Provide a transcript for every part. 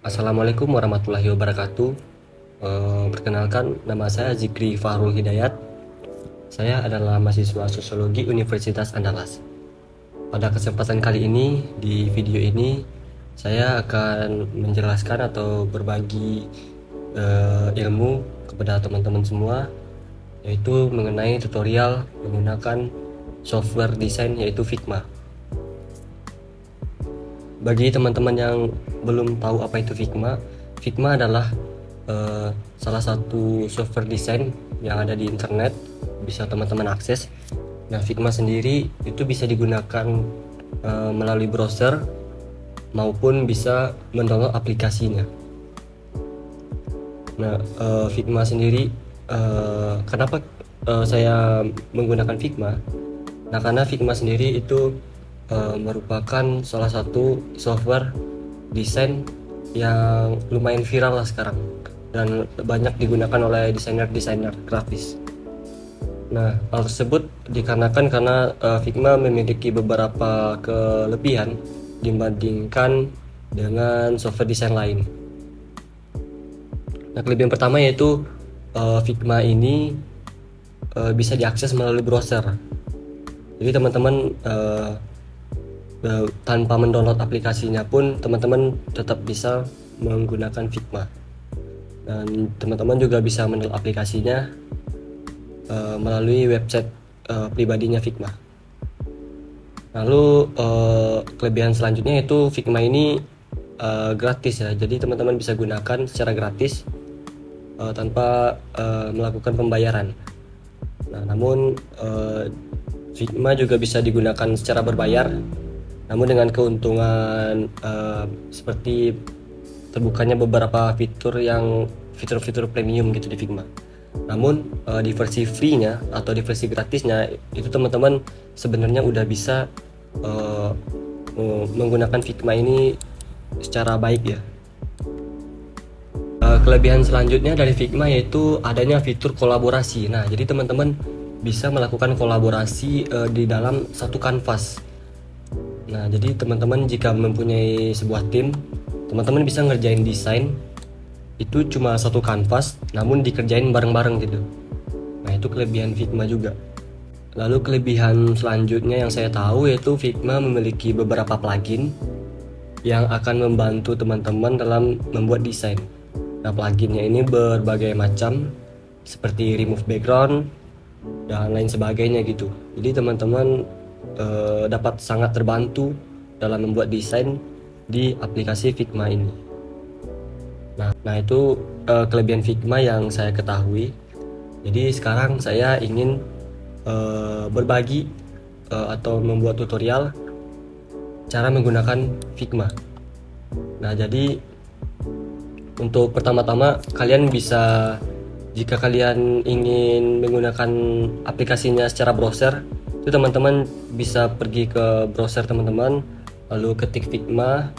Assalamualaikum warahmatullahi wabarakatuh. Perkenalkan, nama saya Zikri Fahrul Hidayat. Saya adalah mahasiswa Sosiologi Universitas Andalas. Pada kesempatan kali ini, di video ini, saya akan menjelaskan atau berbagi ilmu kepada teman-teman semua, yaitu mengenai tutorial menggunakan software desain yaitu Figma. Bagi teman-teman yang belum tahu apa itu Figma, Figma adalah salah satu software desain yang ada di internet, bisa teman-teman akses. Nah, Figma sendiri itu bisa digunakan melalui browser maupun bisa mendownload aplikasinya. Nah, Figma sendiri, kenapa saya menggunakan Figma? Nah, karena Figma sendiri itu merupakan salah satu software desain yang lumayan viral lah sekarang dan banyak digunakan oleh desainer-desainer grafis. Nah, hal tersebut dikarenakan karena Figma memiliki beberapa kelebihan dibandingkan dengan software desain lain. Nah, kelebihan pertama yaitu Figma ini bisa diakses melalui browser. Jadi teman-teman tanpa mendownload aplikasinya pun teman-teman tetap bisa menggunakan Figma, dan teman-teman juga bisa mendownload aplikasinya melalui website pribadinya Figma. Lalu kelebihan selanjutnya yaitu Figma ini gratis ya, jadi teman-teman bisa gunakan secara gratis tanpa melakukan pembayaran. Nah, namun Figma juga bisa digunakan secara berbayar, namun dengan keuntungan seperti terbukanya beberapa fitur-fitur premium gitu di Figma. Namun di versi free-nya atau di versi gratisnya itu teman-teman sebenarnya udah bisa menggunakan Figma ini secara baik ya. Kelebihan selanjutnya dari Figma yaitu adanya fitur kolaborasi. Nah, jadi teman-teman bisa melakukan kolaborasi di dalam satu kanvas. Nah, jadi teman-teman jika mempunyai sebuah tim, teman-teman bisa ngerjain desain itu cuma satu kanvas, namun dikerjain bareng-bareng gitu. Nah, itu kelebihan Figma juga. Lalu kelebihan selanjutnya yang saya tahu yaitu Figma memiliki beberapa plugin yang akan membantu teman-teman dalam membuat desain. Nah, pluginnya ini berbagai macam, seperti remove background dan lain sebagainya gitu. Jadi teman-teman dapat sangat terbantu dalam membuat desain di aplikasi Figma ini. Nah itu kelebihan Figma yang saya ketahui. Jadi sekarang saya ingin berbagi atau membuat tutorial cara menggunakan Figma. Nah, jadi untuk pertama-tama kalian bisa, jika kalian ingin menggunakan aplikasinya secara browser, itu teman-teman bisa pergi ke browser teman-teman, lalu ketik Figma,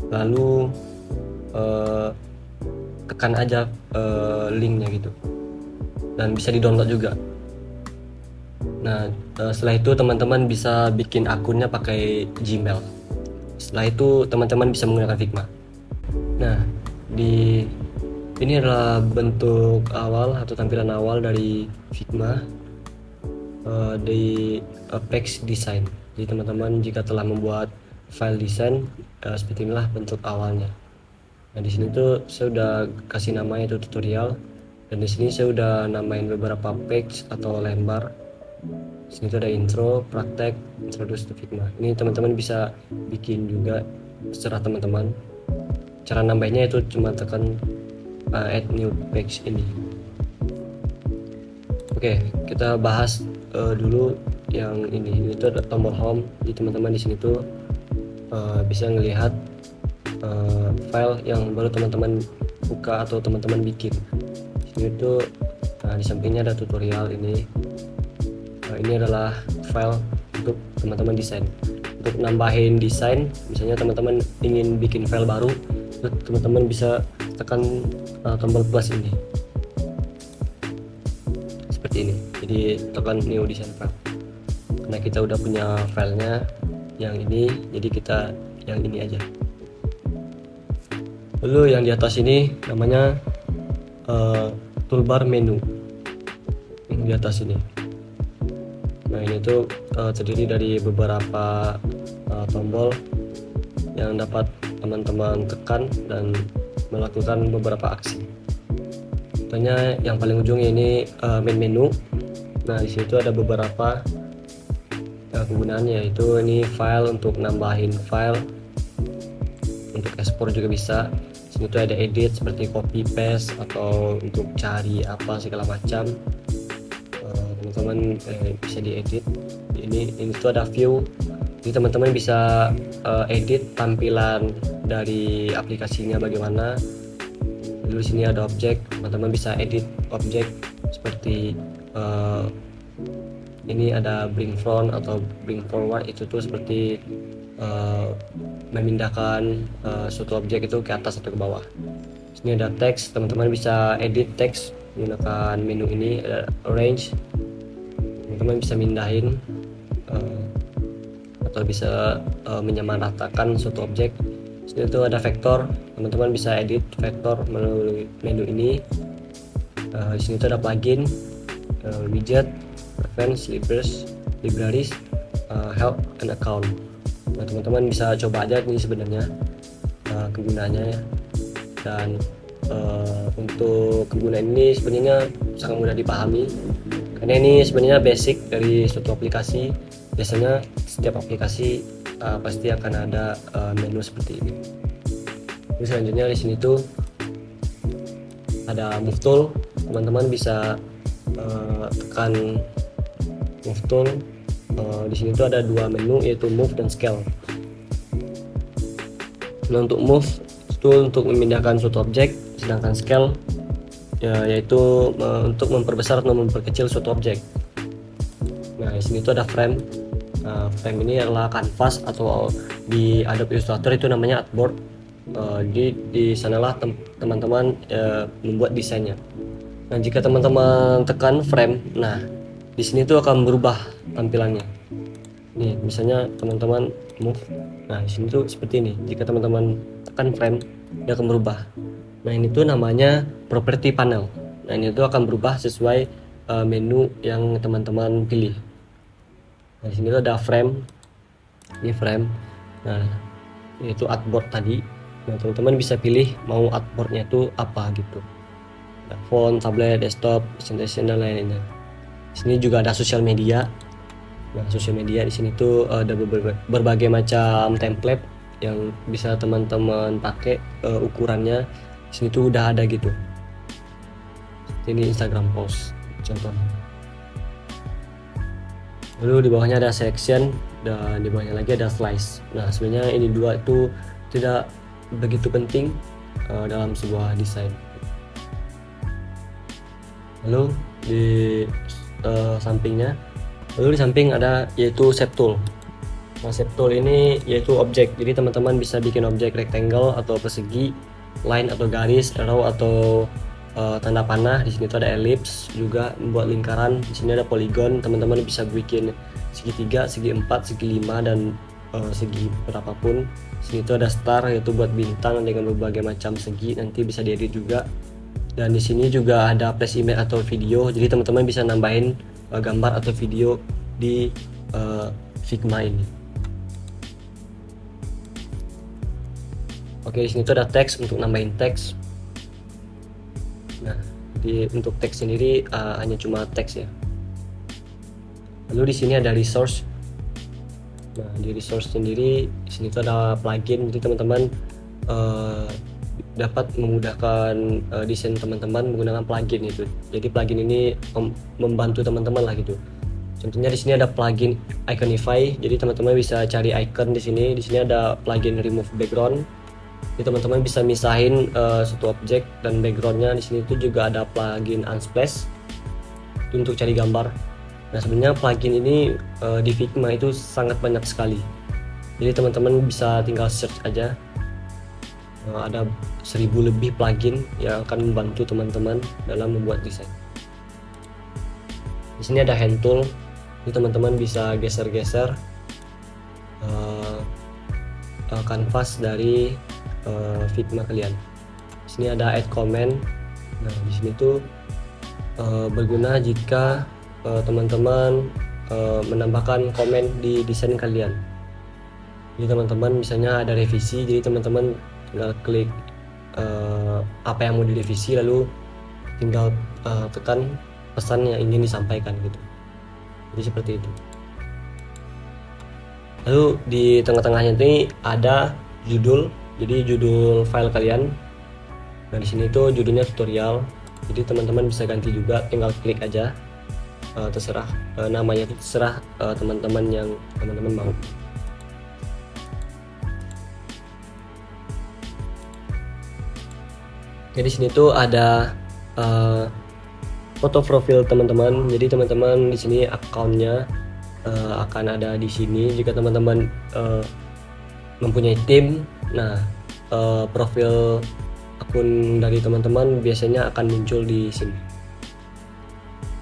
lalu tekan aja linknya gitu, dan bisa di-download juga. Nah, setelah itu teman-teman bisa bikin akunnya pakai Gmail. Setelah itu teman-teman bisa menggunakan Figma. Nah, ini adalah bentuk awal atau tampilan awal dari Figma di Apex Design. Jadi teman-teman jika telah membuat file desain, seperti inilah bentuk awalnya. Nah, di sini tuh saya udah kasih namanya itu tutorial, dan di sini saya udah namain beberapa page atau lembar. Di sini tuh ada intro, praktek, introduce to Figma. Ini teman-teman bisa bikin juga secara teman-teman. Cara nambahnya itu cuma tekan add new page ini. Oke, kita bahas dulu yang ini. Itu ada tombol home. Jadi teman-teman di sini tuh bisa ngelihat file yang baru teman-teman buka atau teman-teman bikin. Di sini tuh di sampingnya ada tutorial ini. Ini adalah file untuk teman-teman desain. Untuk nambahin desain, misalnya teman-teman ingin bikin file baru, teman-teman bisa tekan tombol plus ini seperti ini. Jadi tekan new design file. Karena kita udah punya filenya yang ini, jadi kita yang ini aja. Lalu yang di atas ini namanya toolbar menu yang di atas ini. Nah ini tuh terdiri dari beberapa tombol yang dapat teman-teman tekan dan melakukan beberapa aksi. Contohnya yang paling ujung ini main menu. Nah di situ ada beberapa kegunaannya, yaitu ini file untuk nambahin file, untuk ekspor juga bisa. Sini tuh ada edit seperti copy paste atau untuk cari apa segala macam. Teman-teman bisa diedit. Ini tuh ada view, jadi teman-teman bisa edit tampilan dari aplikasinya bagaimana. Lalu sini ada objek, teman-teman bisa edit objek seperti ini ada bring front atau bring forward, itu tuh seperti memindahkan suatu objek itu ke atas atau ke bawah. Sini ada teks, teman-teman bisa edit teks menggunakan menu ini. Ada arrange, teman-teman bisa mindahin atau bisa menyamaratakan suatu objek. Sini tuh ada vektor, teman-teman bisa edit vektor melalui menu ini. Di sini tuh ada plugin, widget, preference, libraries, help, and account. Nah teman-teman bisa coba aja ini sebenarnya kegunaannya ya. Dan untuk kegunaan ini sebenarnya sangat mudah dipahami, karena ini sebenarnya basic dari suatu aplikasi. Biasanya setiap aplikasi pasti akan ada menu seperti ini. Terus selanjutnya di sini tuh ada move tool, teman-teman bisa tekan move tool. Di sini tuh ada dua menu, yaitu move dan scale. Nah untuk move itu untuk memindahkan suatu objek, sedangkan scale yaitu untuk memperbesar atau memperkecil suatu objek. Nah di sini tuh ada frame. Frame ini adalah kanvas, atau di Adobe Illustrator itu namanya artboard. Di sanalah teman-teman membuat desainnya. Nah jika teman-teman tekan frame, nah di sini tuh akan berubah tampilannya. Nih misalnya teman-teman move, nah di sini tuh seperti ini. Jika teman-teman tekan frame, dia akan berubah. Nah ini tuh namanya property panel. Nah ini tuh akan berubah sesuai menu yang teman-teman pilih. Nah di sini tuh ada frame, ini frame. Nah itu artboard tadi. Nah teman-teman bisa pilih mau artboardnya itu apa gitu. Nah, font, tablet, desktop, presentation, dan lain-lainnya. Di sini juga ada sosial media. Nah, sosial media di sini tuh ada berbagai macam template yang bisa teman-teman pakai. Ukurannya di sini tuh udah ada gitu. Ini Instagram post contohnya. Lalu di bawahnya ada section, dan di bawahnya lagi ada slice. Nah, sebenarnya ini dua itu tidak begitu penting dalam sebuah desain. Lalu di sampingnya, lalu di samping ada yaitu shape tool. Nah shape tool ini yaitu objek, jadi teman-teman bisa bikin objek rectangle atau persegi, line atau garis, arrow atau tanda panah. Di sini tuh ada ellipse, juga membuat lingkaran. Di sini ada polygon, teman-teman bisa bikin segitiga, segi 4, segi 5, dan segi berapapun. Di sini tuh ada star, yaitu buat bintang dengan berbagai macam segi, nanti bisa diedit juga. Dan di sini juga ada place image atau video, jadi teman-teman bisa nambahin gambar atau video di Figma ini. Oke, di sini tuh ada teks untuk nambahin teks. Nah, untuk teks sendiri hanya cuma teks ya. Lalu di sini ada resource. Nah, di resource sendiri di sini tuh ada plugin, jadi teman-teman dapat memudahkan desain teman-teman menggunakan plugin itu. Jadi plugin ini membantu teman-teman lah gitu. Contohnya di sini ada plugin Iconify, jadi teman-teman bisa cari icon di sini. Di sini ada plugin remove background, jadi teman-teman bisa misahin suatu objek dan backgroundnya. Di sini tuh juga ada plugin Unsplash untuk cari gambar. Nah sebenarnya plugin ini di Figma itu sangat banyak sekali, jadi teman-teman bisa tinggal search aja. Ada 1000 lebih plugin yang akan membantu teman-teman dalam membuat desain. Di sini ada hand tool, jadi teman-teman bisa geser-geser kanvas dari Figma kalian. Di sini ada add comment. Nah, di sini tuh berguna jika teman-teman menambahkan komen di desain kalian. Jadi teman-teman misalnya ada revisi, jadi teman-teman tinggal klik apa yang mau direvisi, lalu tinggal tekan pesan yang ingin disampaikan gitu. Jadi seperti itu. Lalu di tengah-tengahnya ini ada judul, jadi judul file kalian. Nah, di sini tuh judulnya tutorial. Jadi teman-teman bisa ganti juga, tinggal klik aja, terserah namanya itu terserah teman-teman yang teman-teman mau. Jadi sini tuh ada foto profil teman-teman. Jadi teman-teman di sini akunnya akan ada di sini. Jika teman-teman mempunyai tim, nah profil akun dari teman-teman biasanya akan muncul di sini.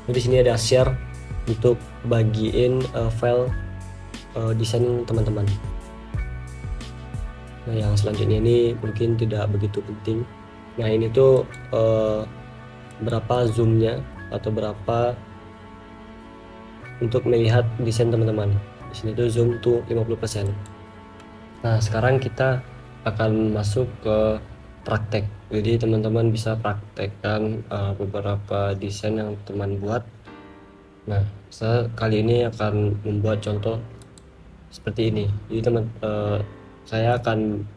Jadi di sini ada share untuk bagiin file desain teman-teman. Nah, yang selanjutnya ini mungkin tidak begitu penting. Nah, ini tuh berapa zoomnya atau berapa untuk melihat desain teman-teman. Di sini tuh zoom tuh 50%. Nah, sekarang kita akan masuk ke praktek. Jadi teman-teman bisa praktekkan beberapa desain yang teman buat. Nah, saya kali ini akan membuat contoh seperti ini. Jadi saya akan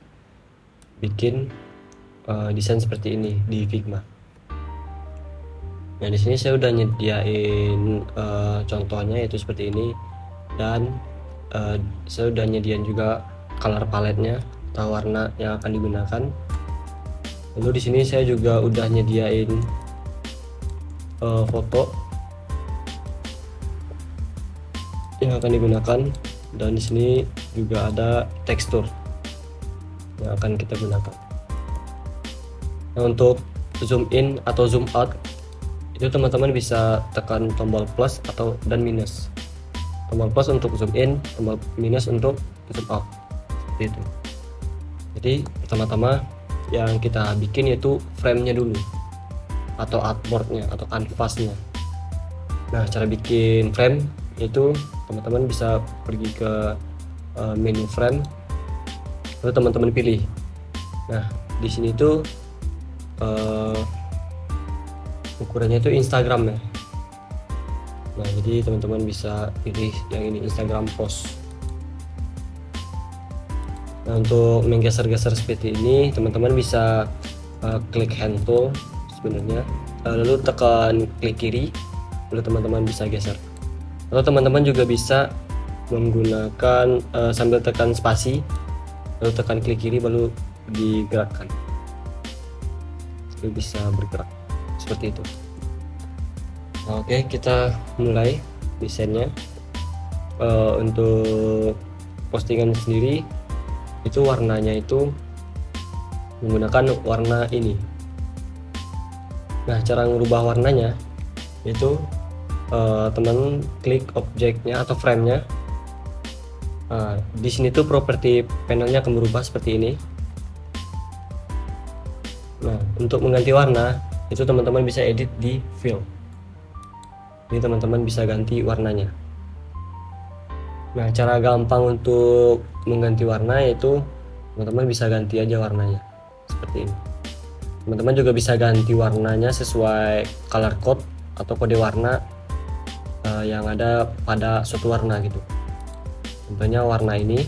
bikin desain seperti ini di Figma. Nah, di sini saya udah nyediain contohnya yaitu seperti ini, dan saya udah nyediain juga color palette-nya atau warna yang akan digunakan. Lalu di sini saya juga udah nyediain foto yang akan digunakan, dan di sini juga ada tekstur yang akan kita gunakan. Nah, untuk zoom in atau zoom out itu teman-teman bisa tekan tombol plus atau dan minus. Tombol plus untuk zoom in, tombol minus untuk zoom out. Seperti itu. Jadi pertama-tama yang kita bikin yaitu frame-nya dulu atau artboard-nya atau canvas-nya. Nah, cara bikin frame itu teman-teman bisa pergi ke menu frame, lalu teman-teman pilih. Nah, di sini tuh ukurannya itu Instagram ya. Nah, jadi teman-teman bisa pilih yang ini, Instagram post. Nah, untuk menggeser-geser seperti ini teman-teman bisa klik hand tool sebenarnya, lalu tekan klik kiri, lalu teman-teman bisa geser. Atau teman-teman juga bisa menggunakan sambil tekan spasi, lalu tekan klik kiri baru digerakkan. Jadi bisa bergerak seperti itu. Oke, kita mulai desainnya. Untuk postingan sendiri itu warnanya itu menggunakan warna ini. Nah, cara merubah warnanya itu teman klik objeknya atau frame-nya. Di sini tuh properti panelnya akan berubah seperti ini. Nah, untuk mengganti warna itu teman-teman bisa edit di fill. Jadi teman-teman bisa ganti warnanya. Nah, cara gampang untuk mengganti warna yaitu teman-teman bisa ganti aja warnanya seperti ini. Teman-teman juga bisa ganti warnanya sesuai color code atau kode warna yang ada pada suatu warna gitu. Contohnya warna ini,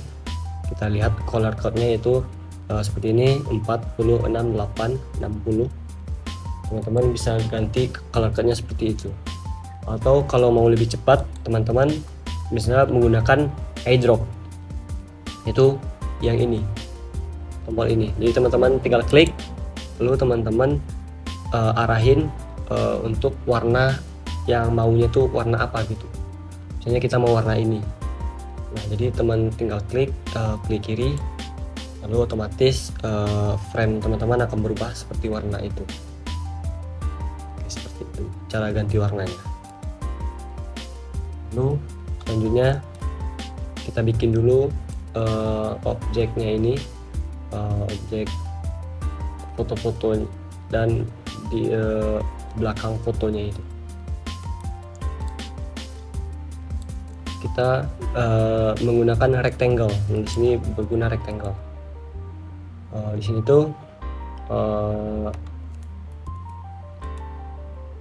kita lihat color code-nya yaitu seperti ini 4068660. Teman-teman bisa ganti color code-nya seperti itu. Atau kalau mau lebih cepat, teman-teman misalnya menggunakan eyedrop, itu yang ini, tombol ini. Jadi teman-teman tinggal klik, lalu teman-teman arahin untuk warna yang maunya tuh warna apa gitu. Misalnya kita mau warna ini. Nah, jadi teman tinggal klik kiri, lalu otomatis frame teman-teman akan berubah seperti warna itu. Oke, seperti itu cara ganti warnanya. Lalu selanjutnya kita bikin dulu objeknya ini, objek foto-foto dan di belakang fotonya itu. Kita menggunakan rectangle. Di sini berguna rectangle. Di sini tuh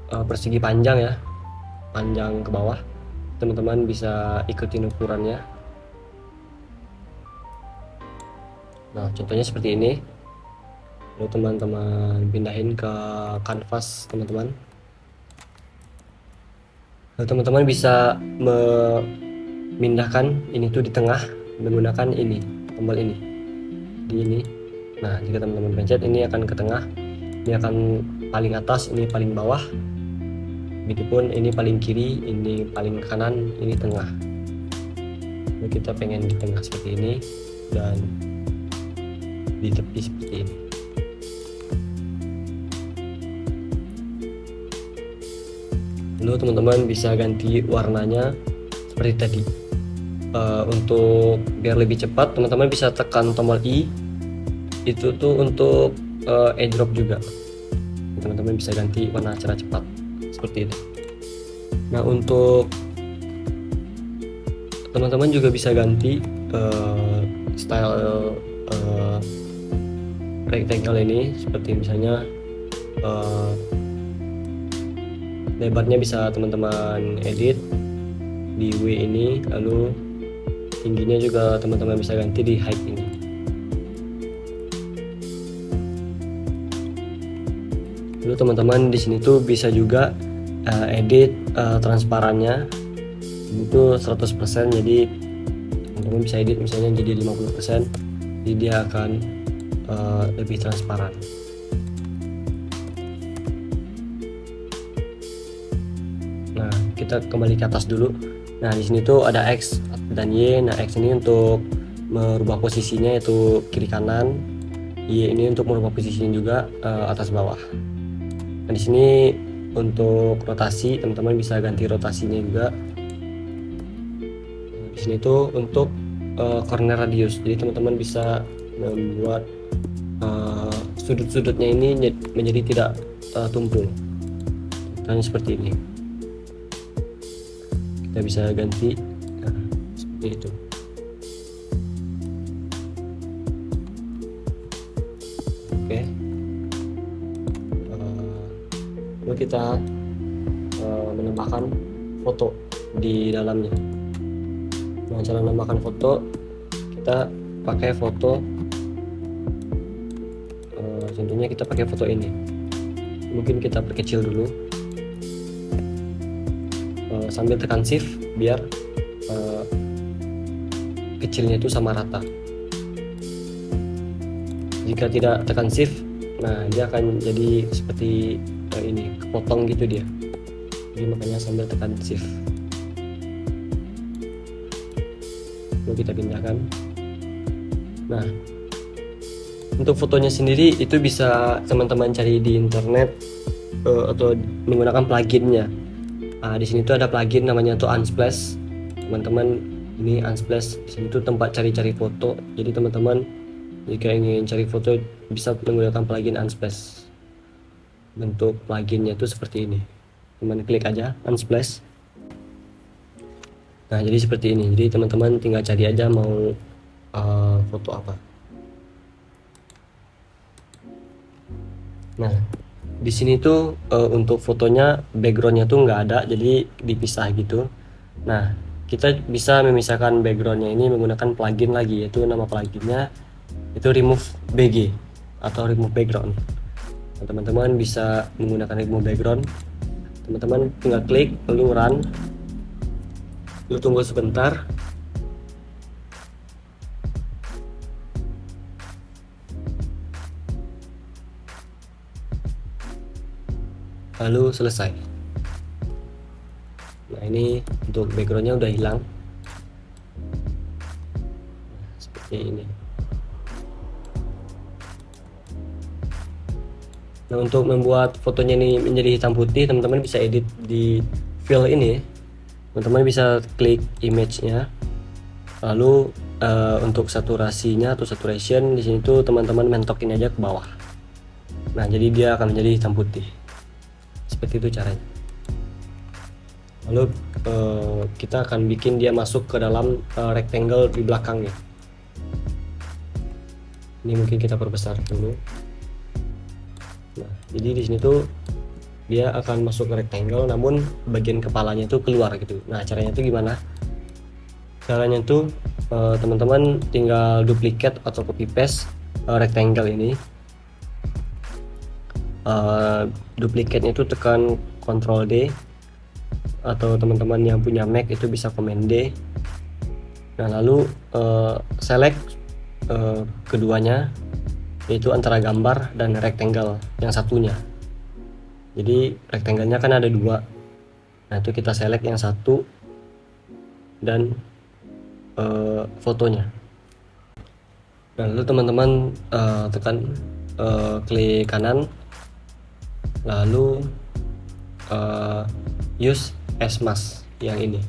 persegi panjang ya, panjang ke bawah. Teman-teman bisa ikutin ukurannya. Nah, contohnya seperti ini. Lalu teman-teman pindahin ke kanvas teman-teman. Lalu teman-teman bisa memindahkan ini tuh di tengah menggunakan ini, tombol ini. Di ini. Nah, jika teman-teman pencet, ini akan ke tengah. Ini akan paling atas, ini paling bawah. Begitupun ini paling kiri, ini paling kanan, ini tengah. Lalu kita pengen di tengah seperti ini dan di tepi seperti ini. Lalu teman-teman bisa ganti warnanya seperti tadi. Untuk biar lebih cepat, teman-teman bisa tekan tombol I. Itu tuh untuk airdrop juga. Teman-teman bisa ganti warna secara cepat seperti itu. Nah, untuk teman-teman juga bisa ganti style rectangle ini, seperti misalnya lebarnya bisa teman-teman edit di W ini, lalu tingginya juga teman-teman bisa ganti di height ini. Lalu teman-teman di sini tuh bisa juga edit transparannya itu 100%, jadi teman-teman bisa edit misalnya jadi 50%, jadi dia akan lebih transparan. Nah, kita kembali ke atas dulu. Nah, di sini tuh ada X dan Y. Nah, X ini untuk merubah posisinya yaitu kiri kanan, Y ini untuk merubah posisinya juga atas bawah. Nah, di sini untuk rotasi, teman-teman bisa ganti rotasinya juga. Di sini tuh untuk corner radius, jadi teman-teman bisa membuat sudut-sudutnya ini menjadi tidak tumpul. Dan seperti ini. Kita bisa ganti seperti itu. Oke. Lalu kita menambahkan foto di dalamnya. Nah, cara menambahkan foto, kita pakai foto, contohnya kita pakai foto ini. Mungkin kita perkecil dulu, sambil tekan shift biar kecilnya itu sama rata. Jika tidak tekan shift, nah dia akan jadi seperti ini, kepotong gitu dia. Jadi makanya sambil tekan shift. Lalu kita pindahkan. Nah, untuk fotonya sendiri itu bisa teman-teman cari di internet atau menggunakan pluginnya. Di sini tuh ada plugin namanya tuh Unsplash. Teman-teman, ini Unsplash. Di sini tuh tempat cari-cari foto. Jadi teman-teman jika ingin cari foto bisa menggunakan plugin Unsplash. Bentuk pluginnya tuh seperti ini. Teman klik aja Unsplash. Nah, jadi seperti ini. Jadi teman-teman tinggal cari aja mau foto apa. Nah, di sini tuh untuk fotonya backgroundnya tuh nggak ada, jadi dipisah gitu. Nah, kita bisa memisahkan backgroundnya ini menggunakan plugin lagi, yaitu nama pluginnya itu remove BG atau remove background. Nah, teman-teman bisa menggunakan remove background. Teman-teman tinggal klik lalu run, lalu tunggu sebentar. Lalu selesai. Nah, ini untuk backgroundnya udah hilang. Seperti ini. Nah, untuk membuat fotonya ini menjadi hitam putih, teman-teman bisa edit di fill ini. Teman-teman bisa klik image-nya. Lalu untuk saturasinya atau saturation di sini tuh teman-teman mentokin aja ke bawah. Nah, jadi dia akan menjadi hitam putih. Seperti itu caranya. Lalu kita akan bikin dia masuk ke dalam rectangle di belakangnya. Ini mungkin kita perbesar dulu. Nah, jadi di sini tuh dia akan masuk ke rectangle, namun bagian kepalanya itu keluar gitu. Nah, caranya itu gimana? Caranya tuh teman-teman tinggal duplicate atau copy paste rectangle ini. Duplicate itu tekan Ctrl D, atau teman-teman yang punya Mac itu bisa Command D. Nah, lalu select keduanya, yaitu antara gambar dan rectangle yang satunya. Jadi rectangle-nya kan ada dua. Nah, itu kita select yang satu dan fotonya. Nah, lalu teman-teman tekan klik kanan, lalu use as mask yang ini.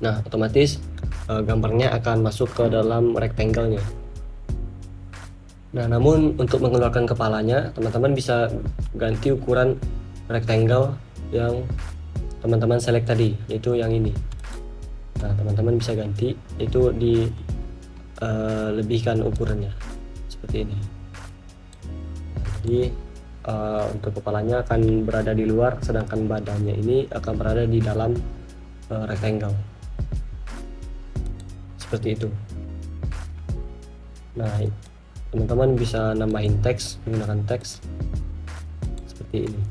Nah, otomatis gambarnya akan masuk ke dalam rectangle-nya. Nah, namun untuk mengeluarkan kepalanya, teman-teman bisa ganti ukuran rectangle yang teman-teman select tadi, yaitu yang ini. Nah, teman-teman bisa ganti, itu di lebihkan ukurannya seperti ini. Jadi untuk kepalanya akan berada di luar, sedangkan badannya ini akan berada di dalam rectangle. Seperti itu. Nah, teman-teman bisa nambahin teks menggunakan teks seperti ini.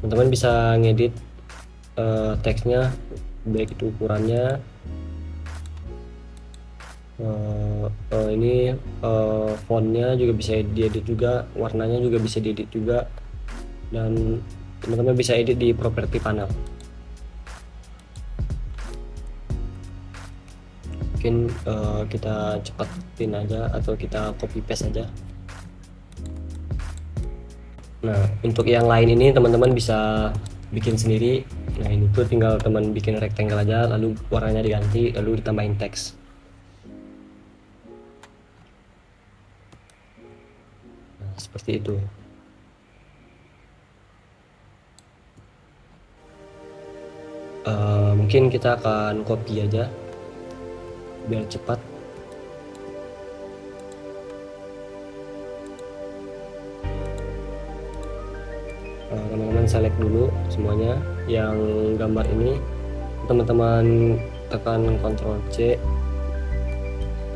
Teman-teman bisa ngedit teksnya, baik itu ukurannya, ini fontnya juga bisa diedit juga, warnanya juga bisa diedit juga, dan teman-teman bisa edit di properti panel. Mungkin kita cepatin aja atau kita copy paste aja. Nah, untuk yang lain ini teman-teman bisa bikin sendiri. Nah, ini tuh tinggal teman bikin rectangle aja, lalu warnanya diganti, lalu ditambahin teks. Nah, seperti itu. Mungkin kita akan copy aja biar cepat. Teman-teman select dulu semuanya yang gambar ini, teman-teman tekan Ctrl C,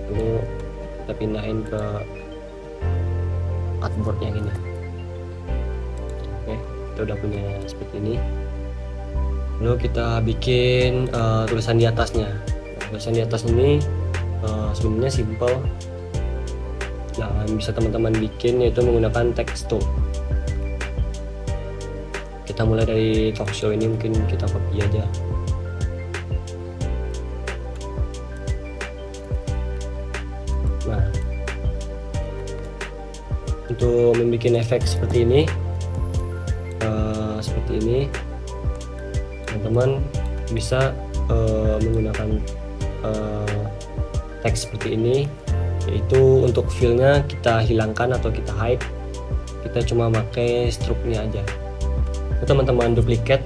lalu kita pindahin ke artboard yang ini. Oke, kita udah punya seperti ini. Lalu kita bikin tulisan di atasnya. Tulisan di atas ini sebenarnya simple. Nah, bisa teman-teman bikin yaitu menggunakan text tool. Kita mulai dari talk show ini, mungkin kita copy aja. Nah, untuk membuat efek seperti ini, teman-teman bisa menggunakan teks seperti ini, yaitu untuk fill-nya kita hilangkan atau kita hide, kita cuma pakai stroke-nya aja. Teman-teman duplicate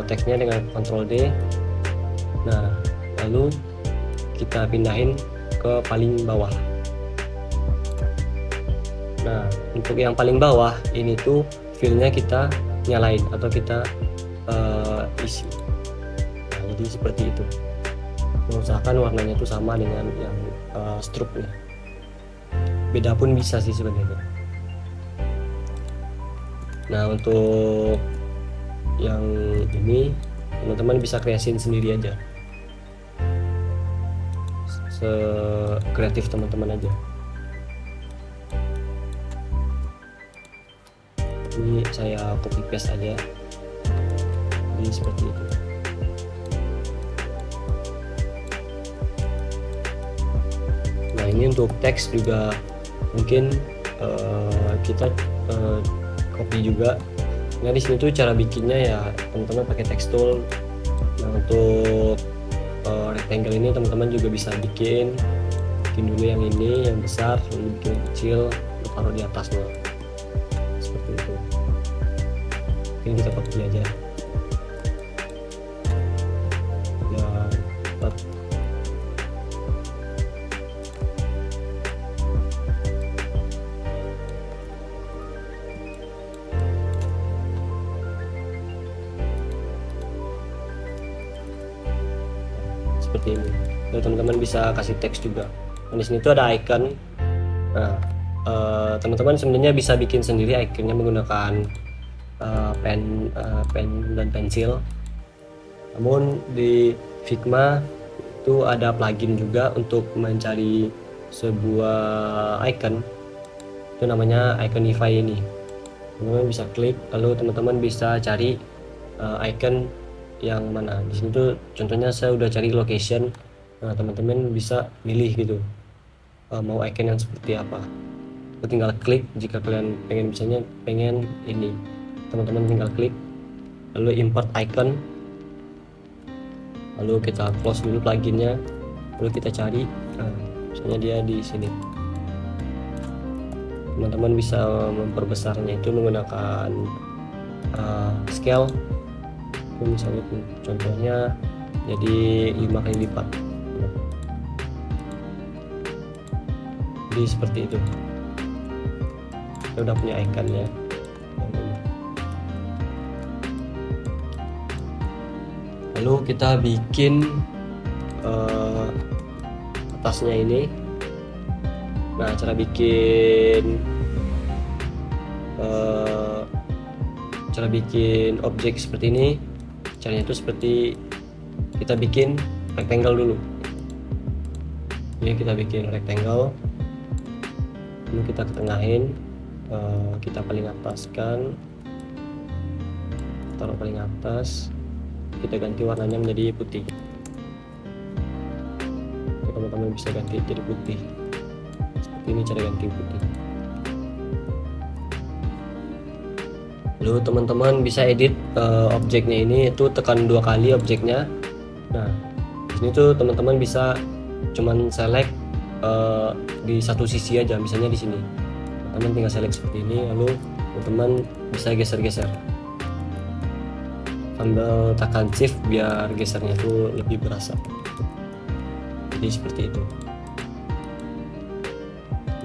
teksnya dengan Ctrl D. Nah, lalu kita pindahin ke paling bawah. Nah, untuk yang paling bawah ini tuh fill-nya kita nyalain atau kita isi. Nah, jadi seperti itu. Mengusahakan warnanya itu sama dengan yang stroke-nya. Beda pun bisa sih sebenarnya. Nah, untuk yang ini teman-teman bisa kreasiin sendiri aja, sekreatif teman-teman aja. Ini saya copy paste aja, jadi seperti itu. Nah, ini untuk teks juga mungkin kita copy juga Nah di sini tuh cara bikinnya ya teman-teman pakai text tool. Nah untuk rectangle ini teman-teman juga bisa bikin dulu yang ini yang besar, lalu bikin yang kecil, lalu taruh di atasnya seperti itu. Ini kita copy aja ya, dapat. Seperti ini. Lalu teman-teman bisa kasih teks juga. Nah, di sini tuh ada icon. Nah, teman-teman sebenarnya bisa bikin sendiri iconnya menggunakan pen dan pensil. Namun di Figma itu ada plugin juga untuk mencari sebuah icon. Itu namanya Iconify ini. Teman-teman bisa klik, lalu teman-teman bisa cari icon yang mana. Di sini tuh contohnya saya udah cari location. Nah, teman-teman bisa milih gitu mau icon yang seperti apa. Tinggal klik. Jika kalian pengen ini, teman-teman tinggal klik lalu import icon, lalu kita close dulu pluginnya, lalu kita cari. Misalnya dia di sini. Teman-teman bisa memperbesarnya itu menggunakan scale. Misalnya contohnya jadi 5 kali lipat. Jadi seperti itu. Kita udah punya iconnya. Lalu kita bikin atasnya ini. Nah, cara bikin objek seperti ini, caranya itu seperti kita bikin rectangle dulu. Ini kita bikin rectangle, lalu kita ketengahin, kita paling ataskan, taruh paling atas, kita ganti warnanya menjadi putih. Teman-teman bisa ganti jadi putih. Seperti ini cara ganti putih. Lalu teman-teman bisa edit objeknya ini, itu tekan 2 kali objeknya. Nah, di sini tuh teman-teman bisa cuman select di satu sisi aja, misalnya di sini. Teman tinggal select seperti ini, lalu teman-teman bisa geser-geser sambil tekan shift biar gesernya tuh lebih berasa. Jadi seperti itu.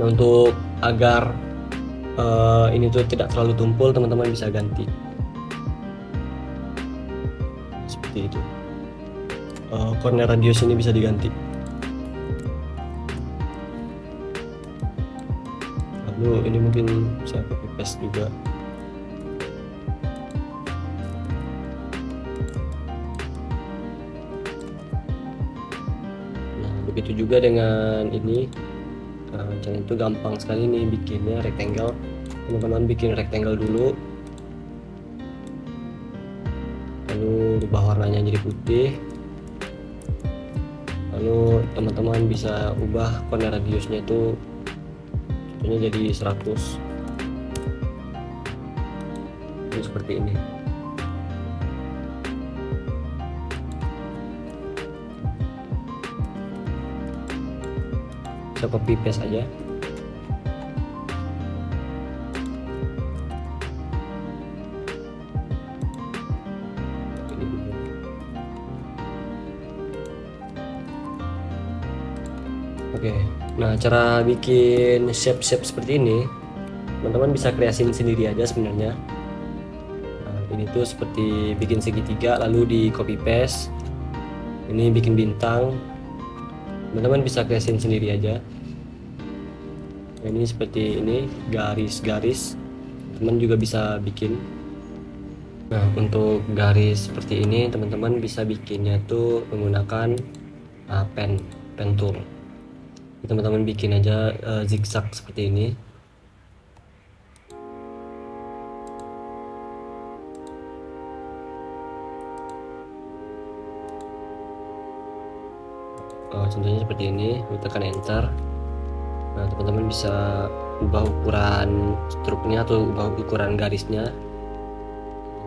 Nah, untuk agar ini tuh tidak terlalu tumpul, teman-teman bisa ganti seperti itu. Corner radius ini bisa diganti. Lalu ini mungkin saya copy paste juga. Nah, begitu juga dengan ini. Caranya itu gampang sekali nih bikinnya rectangle. Teman-teman bikin rectangle dulu, lalu ubah warnanya jadi putih, lalu teman-teman bisa ubah corner radiusnya itu contohnya jadi 100. Ini seperti ini. Saya copy paste aja. Oke, nah cara bikin shape seperti ini, teman-teman bisa kreasin sendiri aja sebenarnya. Nah, ini tuh seperti bikin segitiga lalu di copy paste. Ini bikin bintang. Teman-teman bisa kreasin sendiri aja. Ini seperti ini, garis-garis. Teman juga bisa bikin. Nah, untuk garis seperti ini teman-teman bisa bikinnya tuh menggunakan pen tool. Teman-teman bikin aja zigzag seperti ini. Contohnya seperti ini, tekan enter. Nah, teman-teman bisa ubah ukuran struknya atau ubah ukuran garisnya.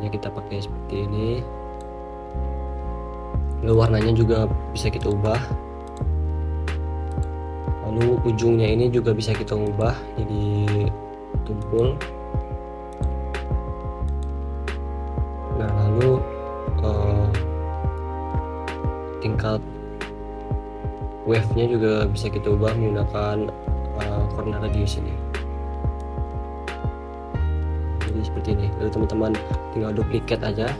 Ya kita pakai seperti ini. Lalu warnanya juga bisa kita ubah. Lalu ujungnya ini juga bisa kita ubah jadi tumpul. Nah lalu tingkat wave-nya juga bisa kita ubah menggunakan corner radius ini. Jadi seperti ini. Lalu teman-teman tinggal duplicate aja,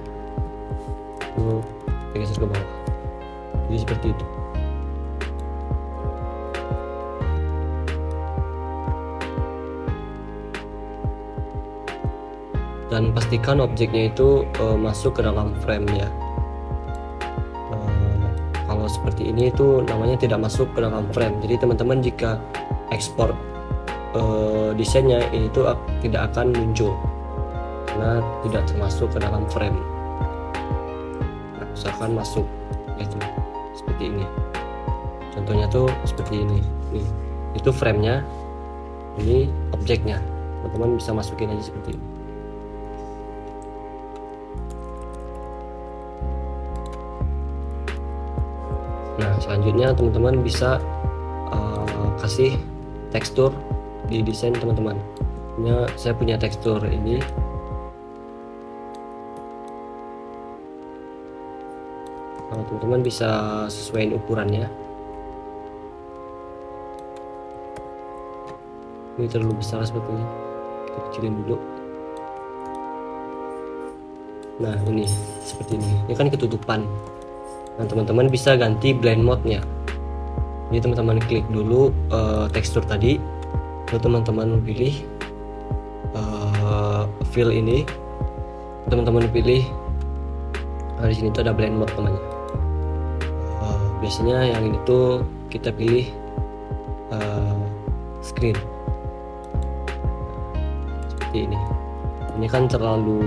lalu geser ke bawah. Jadi seperti itu. Dan pastikan objeknya itu masuk ke dalam frame ya. Kalau seperti ini itu namanya tidak masuk ke dalam frame. Jadi teman-teman jika ekspor desainnya itu tidak akan muncul karena tidak termasuk ke dalam frame. Nah, usahakan masuk itu seperti ini. Contohnya tuh seperti ini. Nih, itu framenya, ini objeknya. Teman-teman bisa masukin aja seperti ini. Nah selanjutnya teman-teman bisa kasih tekstur di desain teman-teman. Saya punya tekstur ini. Teman-teman bisa sesuaiin ukurannya. Ini terlalu besar sebetulnya, kita kecilin dulu. Nah ini seperti ini kan ketutupan. Nah teman-teman bisa ganti blend mode-nya. Jadi teman-teman klik dulu tekstur tadi, lalu teman-teman pilih fill ini, teman-teman pilih di sini tuh ada blend mode namanya. Biasanya yang ini tuh kita pilih screen seperti ini. Ini kan terlalu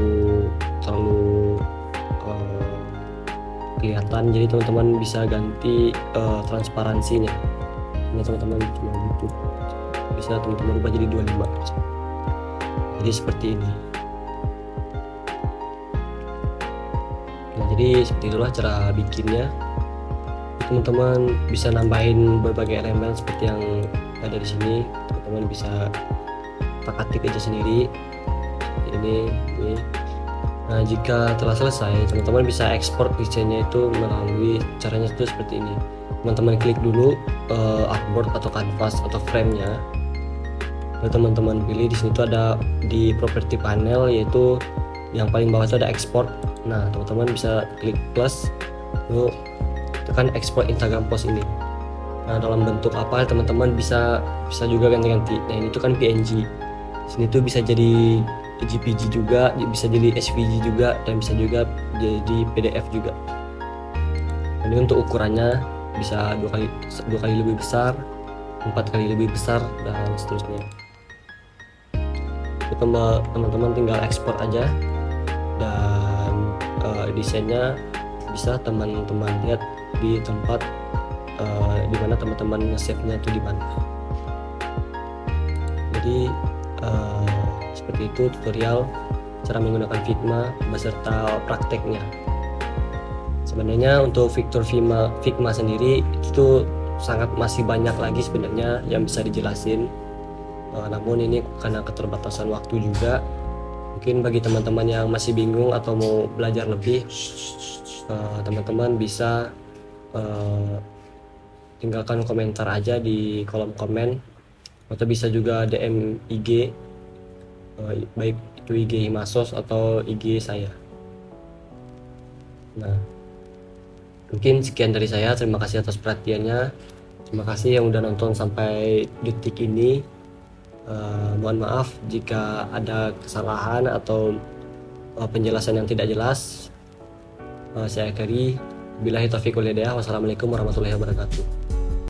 kelihatan, jadi teman-teman bisa ganti transparansinya. Ini teman-teman cuma butuh, bisa teman-teman ubah jadi 25%. Jadi seperti ini. Nah jadi seperti itulah cara bikinnya. Teman-teman bisa nambahin berbagai elemen seperti yang ada di sini. Teman-teman bisa ketik aja sendiri. Ini. Nah jika telah selesai, teman-teman bisa ekspor desainnya itu melalui caranya itu seperti ini. Teman-teman klik dulu artboard atau canvas atau frame-nya. Lalu teman-teman pilih di sini tuh ada di property panel, yaitu yang paling bawah itu ada export. Nah teman-teman bisa klik plus, lalu tekan export Instagram post ini. Nah dalam bentuk apa teman-teman bisa juga ganti-ganti. Nah ini tuh kan PNG. Sini tuh bisa jadi JPG juga, bisa jadi SVG juga, dan bisa juga jadi PDF juga. Ini untuk ukurannya bisa dua kali lebih besar, 4 kali lebih besar, dan seterusnya. Teman-teman tinggal ekspor aja, dan desainnya bisa teman-teman lihat di tempat di mana teman-teman nge-save-nya itu di mana. Jadi seperti itu tutorial cara menggunakan Figma beserta prakteknya. Sebenarnya untuk fitur Figma sendiri itu masih banyak lagi sebenarnya yang bisa dijelasin. Namun ini karena keterbatasan waktu juga, mungkin bagi teman-teman yang masih bingung atau mau belajar lebih, teman-teman bisa tinggalkan komentar aja di kolom komen, atau bisa juga DM IG, baik itu IG Himasos atau IG saya. Nah mungkin sekian dari saya, terima kasih atas perhatiannya, terima kasih yang udah nonton sampai detik ini. Mohon maaf jika ada kesalahan atau penjelasan yang tidak jelas. Saya akhiri, billahi taufiq wal hidayah. Wassalamualaikum warahmatullahi wabarakatuh.